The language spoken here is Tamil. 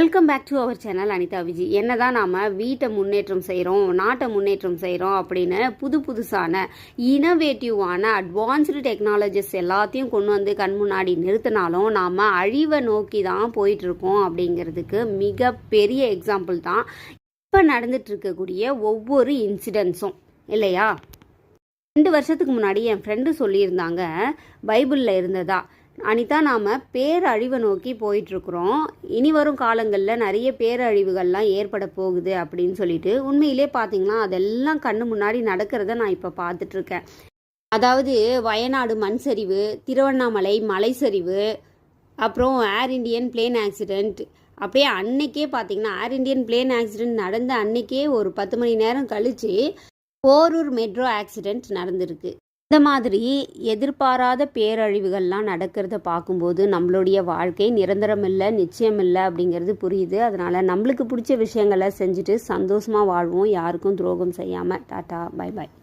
Welcome back to our channel Anitha Viji. என்னதான் நாம் வீட்டை முன்னேற்றம் செய்கிறோம், நாட்டை முன்னேற்றம் செய்கிறோம் அப்படின்னு புதுசான இனோவேட்டிவான அட்வான்ஸ்டு டெக்னாலஜிஸ் எல்லாத்தையும் கொண்டு வந்து கண் முன்னாடி நிறுத்தினாலும் நாம் அழிவை நோக்கி தான் போயிட்டுருக்கோம் அப்படிங்கிறதுக்கு மிகப்பெரிய எக்ஸாம்பிள் தான் இப்போ நடந்துட்டு இருக்கக்கூடிய ஒவ்வொரு இன்சிடென்ட்ஸும் இல்லையா. 2 வருஷத்துக்கு முன்னாடி என் ஃப்ரெண்டு சொல்லியிருந்தாங்க, பைபிளில் இருந்ததா, அனிதா நாம் பேரழிவை நோக்கி போயிட்டுருக்குறோம், இனி வரும் காலங்களில் நிறைய பேரழிவுகள்லாம் ஏற்பட போகுது அப்படின்னு சொல்லிட்டு. உண்மையிலே பார்த்தீங்கன்னா அதெல்லாம் கண்ணு முன்னாடி நடக்கிறத நான் இப்போ பார்த்துட்ருக்கேன். அதாவது வயநாடு மண் சரிவு, திருவண்ணாமலை மலை சரிவு, அப்புறம் ஏர் இண்டியன் பிளேன் ஆக்சிடெண்ட். அப்படியே அன்னைக்கே பார்த்தீங்கன்னா ஏர் இண்டியன் பிளேன் ஆக்சிடெண்ட் நடந்த அன்னைக்கே ஒரு 10 மணி நேரம் கழித்து போரூர் மெட்ரோ ஆக்சிடெண்ட் நடந்திருக்கு. இந்த மாதிரி எதிர்பாராத பேரழிவுகள்லாம் நடக்கிறத பார்க்கும்போது நம்மளுடைய வாழ்க்கை நிரந்தரம் இல்லை, நிச்சயம் இல்லை அப்படிங்கிறது புரியுது. அதனால் நம்மளுக்கு பிடிச்ச விஷயங்களை செஞ்சுட்டு சந்தோஷமாக வாழ்வோம், யாருக்கும் துரோகம் செய்யாமல். Tata, bye bye.